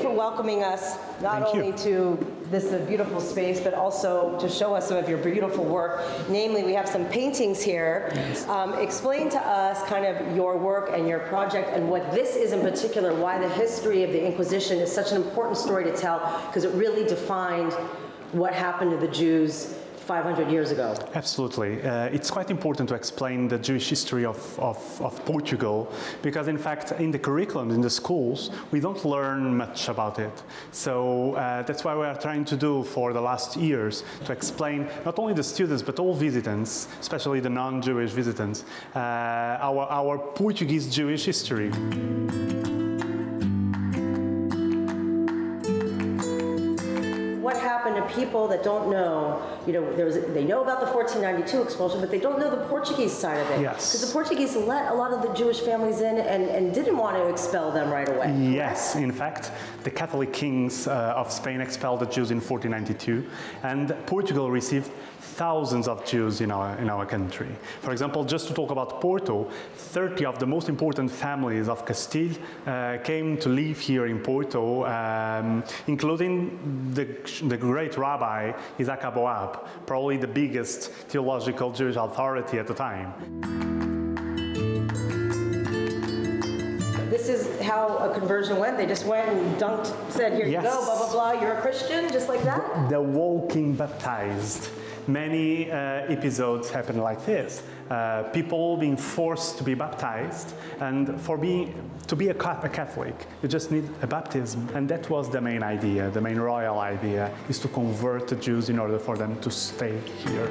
for welcoming us, not only to this beautiful space, but also to show us some of your beautiful work. Namely, we have some paintings here. Yes. Explain to us kind of your work and your project and what this is in particular, why the history of the Inquisition is such an important story to tell, because it really defined what happened to the Jews 500 years ago. Absolutely. It's quite important to explain the Jewish history of Portugal, because in fact in the curriculum in the schools we don't learn much about it. So that's why we are trying to do for the last years to explain not only the students but all visitants, especially the non-Jewish visitants, our Portuguese Jewish history. What happened to people that don't know, they know about the 1492 expulsion, but they don't know the Portuguese side of it. Yes. Because the Portuguese let a lot of the Jewish families in and didn't want to expel them right away. Yes, in fact, the Catholic kings of Spain expelled the Jews in 1492, and Portugal received thousands of Jews in our country. For example, just to talk about Porto, 30 of the most important families of Castile came to live here in Porto, including the great rabbi Isaac Aboab, probably the biggest theological Jewish authority at the time. This is how a conversion went. They just went and dunked, said, here you go, blah, blah, blah, you're a Christian, just like that? The walking baptized. Many episodes happen like this. People being forced to be baptized, and to be a Catholic, you just need a baptism. And that was the main idea, the main royal idea, is to convert the Jews in order for them to stay here.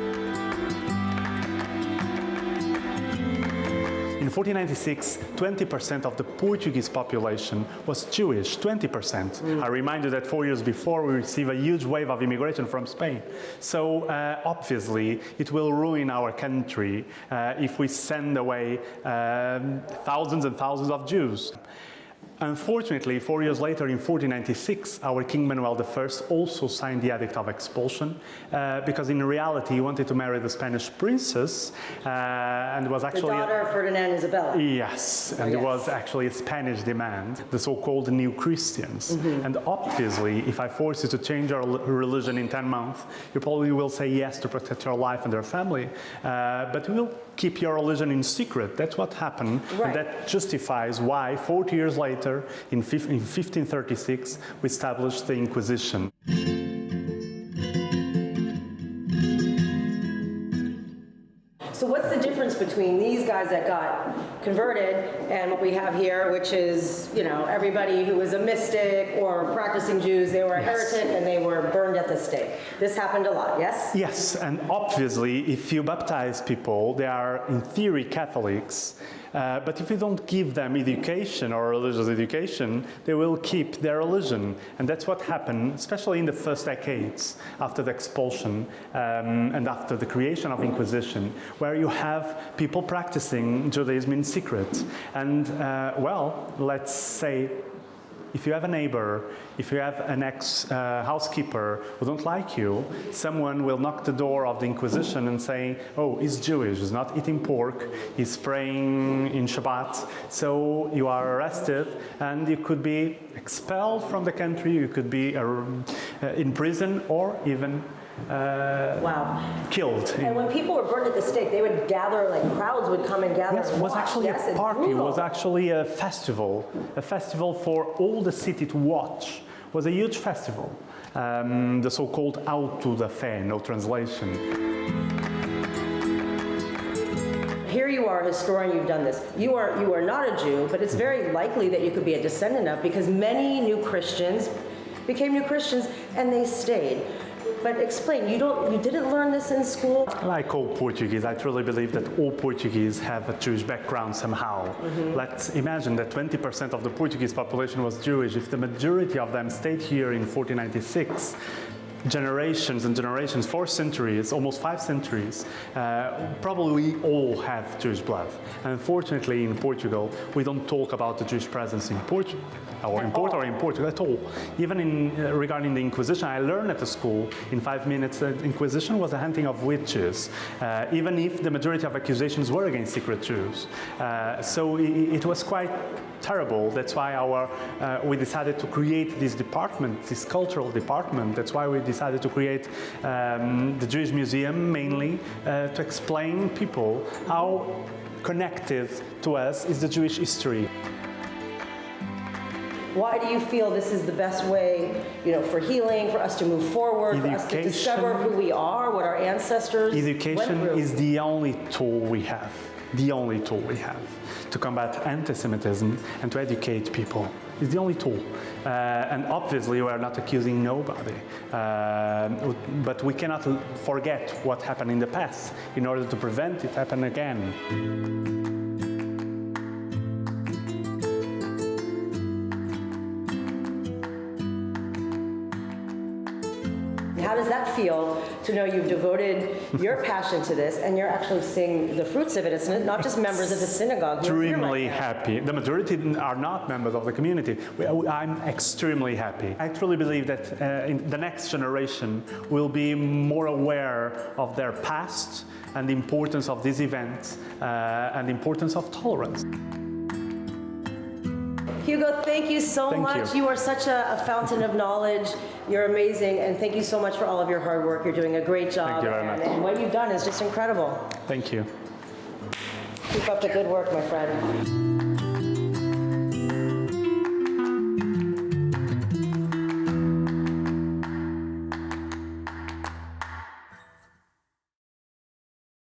In 1496, 20% of the Portuguese population was Jewish, 20%. I remind you that 4 years before we received a huge wave of immigration from Spain. So obviously it will ruin our country if we send away thousands and thousands of Jews. Unfortunately, 4 years later, in 1496, our King Manuel I also signed the Edict of Expulsion because in reality he wanted to marry the Spanish princess and was actually... The daughter of Ferdinand Isabella. Yes, and it was actually a Spanish demand, the so-called New Christians. And obviously, if I force you to change your religion in 10 months, you probably will say yes to protect your life and your family, but you will keep your religion in secret. That's what happened, and that justifies why 40 years later, in 1536, we established the Inquisition. So what's the difference between these guys that got converted and what we have here, which is, everybody who was a mystic or practicing Jews, they were a heretic and they were burned at the stake. This happened a lot, yes? Yes, and obviously, if you baptize people, they are in theory Catholics, but if you don't give them education or religious education, they will keep their religion. And that's what happened, especially in the first decades after the expulsion and after the creation of Inquisition, where you have people practicing Judaism in secret. And, let's say, if you have a neighbor, if you have an ex-housekeeper who don't like you, someone will knock the door of the Inquisition and say, oh, he's Jewish, he's not eating pork, he's praying in Shabbat, so you are arrested and you could be expelled from the country, you could be in prison or even killed. And when people were burned at the stake, they would gather, like crowds would come and gather. Yes, it was actually a party, it was actually a festival for all the city to watch. It was a huge festival, the so-called auto da fé, no translation. Here you are, a historian, you've done this. You are not a Jew, but it's very likely that you could be a descendant of, because many new Christians became new Christians and they stayed. But explain, you didn't learn this in school? Like all Portuguese, I truly believe that all Portuguese have a Jewish background somehow. Let's imagine that 20% of the Portuguese population was Jewish. If the majority of them stayed here in 1496, generations and generations, 4 centuries, almost 5 centuries, probably we all have Jewish blood. And unfortunately, in Portugal, we don't talk about the Jewish presence in Portugal, or in Porto, or in Portugal at all. Even regarding the Inquisition, I learned at the school in 5 minutes that Inquisition was a hunting of witches, even if the majority of accusations were against secret Jews. So it was quite terrible. That's why we decided to create this department, this cultural department. That's why we decided to create the Jewish Museum, mainly to explain people how connected to us is the Jewish history. Why do you feel this is the best way, for healing, for us to move forward, for us to discover who we are, what our ancestors went through? Education is the only tool we have. The only tool we have to combat anti-Semitism and to educate people. It's the only tool. And obviously we are not accusing nobody. But we cannot forget what happened in the past in order to prevent it happening again. How does that feel to know you've devoted your passion to this and you're actually seeing the fruits of it? It's not just members of the synagogue. Extremely happy. The majority are not members of the community. I'm extremely happy. I truly believe that in the next generation will be more aware of their past and the importance of these events and the importance of tolerance. Hugo, thank you so much. You are such a fountain of knowledge. You're amazing, and thank you so much for all of your hard work. You're doing a great job. Thank you very much. And what you've done is just incredible. Thank you. Keep up the good work, my friend.